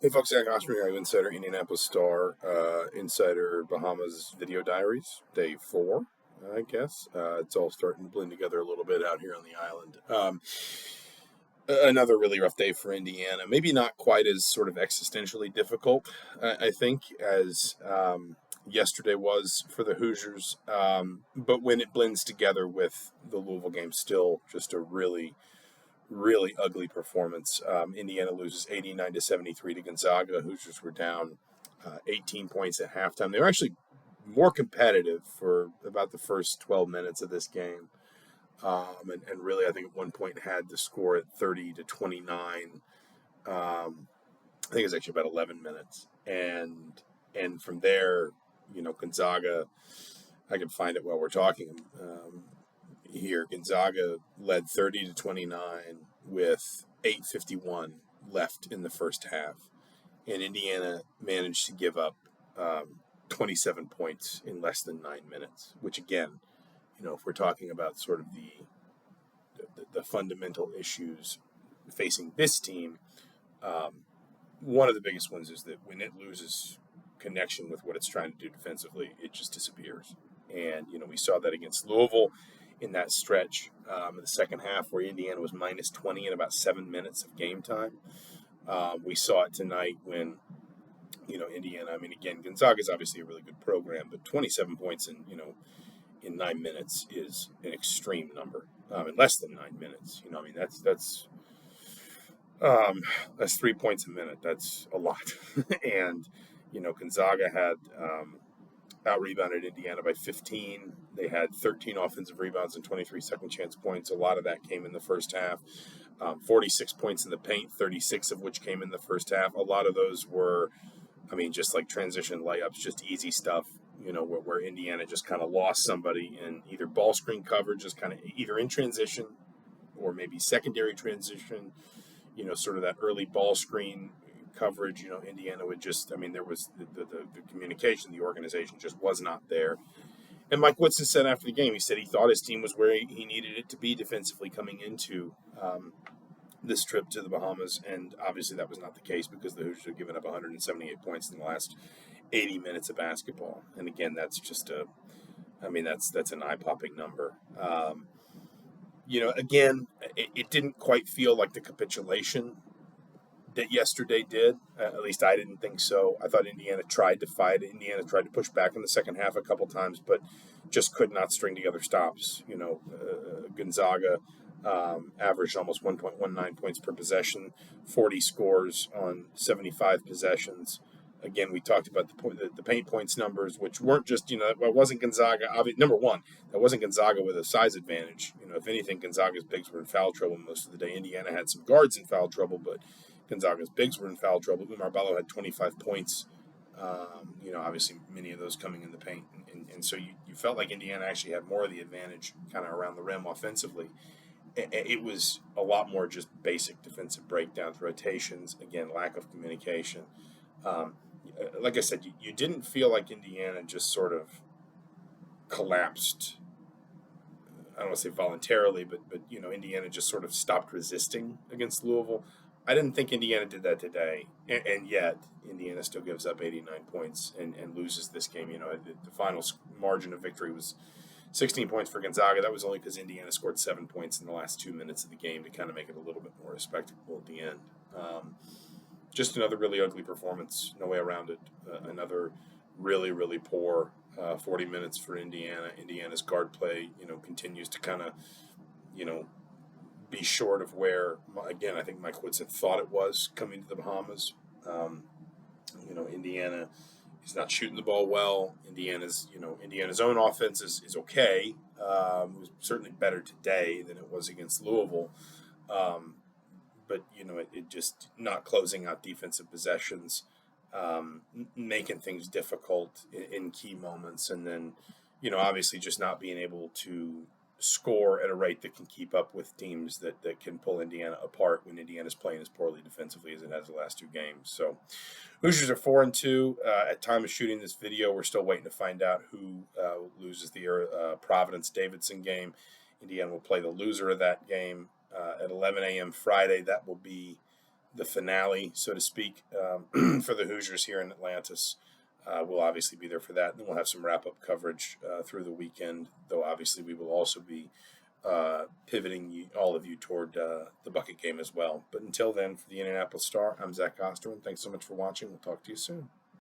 Hey folks, Zach Osterman here, Insider Indianapolis Star, Insider Bahamas Video Diaries, day 4, I guess. It's all starting to blend together a little bit out here on the island. Another really rough day for Indiana. Maybe not quite as sort of existentially difficult, I think, as yesterday was for the Hoosiers. But when it blends together with the Louisville game, still just a really ugly performance. Indiana loses 89-73 to Gonzaga. Hoosiers were down 18 points at halftime. They were actually more competitive for about the first 12 minutes of this game. And really, I think at one point had the score at 30-29. I think it was actually about 11 minutes. And from there, Gonzaga, I can find it while we're talking. Here, Gonzaga led 30-29 with 8:51 left in the first half, and Indiana managed to give up 27 points in less than 9 minutes. Which, again, if we're talking about sort of the fundamental issues facing this team, one of the biggest ones is that when it loses connection with what it's trying to do defensively, it just disappears. And we saw that against Louisville in that stretch in the second half where Indiana was minus 20 in about 7 minutes of game time. We saw it tonight when, Indiana, again, Gonzaga is obviously a really good program, but 27 points in 9 minutes is an extreme number. In less than 9 minutes, that's 3 points a minute. That's a lot. And, Gonzaga had out-rebounded Indiana by 15. They had 13 offensive rebounds and 23 second-chance points. A lot of that came in the first half. 46 points in the paint, 36 of which came in the first half. A lot of those were, just like transition layups, just easy stuff, where Indiana just kind of lost somebody in either ball screen coverage, just kind of either in transition or maybe secondary transition, sort of that early ball screen coverage. Indiana would just, there was the communication, the organization just was not there. And Mike Woodson said after the game, he said he thought his team was where he needed it to be defensively coming into this trip to the Bahamas. And obviously that was not the case because the Hoosiers had given up 178 points in the last 80 minutes of basketball. And again, that's just that's an eye-popping number. Again, it didn't quite feel like the capitulation that yesterday did. At least I didn't think so. I thought Indiana tried to fight. Indiana tried to push back in the second half a couple times, but just could not string together stops. Gonzaga averaged almost 1.19 points per possession, 40 scores on 75 possessions. Again, we talked about the paint points numbers, which weren't just, it wasn't Gonzaga. Number one, that wasn't Gonzaga with a size advantage. If anything, Gonzaga's bigs were in foul trouble most of the day. Indiana had some guards in foul trouble, but Gonzaga's bigs were in foul trouble. Umar Bello had 25 points, obviously many of those coming in the paint. And so you felt like Indiana actually had more of the advantage kind of around the rim offensively. It was a lot more just basic defensive breakdowns, rotations, again, lack of communication. Like I said, you didn't feel like Indiana just sort of collapsed. I don't want to say voluntarily, but Indiana just sort of stopped resisting against Louisville. I didn't think Indiana did that today, and yet Indiana still gives up 89 points and loses this game. The final margin of victory was 16 points for Gonzaga. That was only because Indiana scored 7 points in the last 2 minutes of the game to kind of make it a little bit more respectable at the end. Just another really ugly performance, no way around it. Another really poor 40 minutes for Indiana. Indiana's guard play, continues to kind of, be short of where, again, I think Mike Woodson thought it was coming to the Bahamas. Indiana is not shooting the ball well. Indiana's own offense is okay. It was certainly better today than it was against Louisville. But, it just not closing out defensive possessions, making things difficult in key moments. And then, obviously just not being able to score at a rate that can keep up with teams that can pull Indiana apart when Indiana's playing as poorly defensively as it has the last 2 games. So Hoosiers are 4-2. At time of shooting this video, we're still waiting to find out who loses the Providence-Davidson game. Indiana will play the loser of that game at 11 a.m. Friday. That will be the finale, so to speak, for the Hoosiers here in Atlantis. We'll obviously be there for that, and then we'll have some wrap-up coverage through the weekend, though obviously we will also be pivoting all of you toward the bucket game as well. But until then, for the Indianapolis Star, I'm Zach Osterman. Thanks so much for watching. We'll talk to you soon.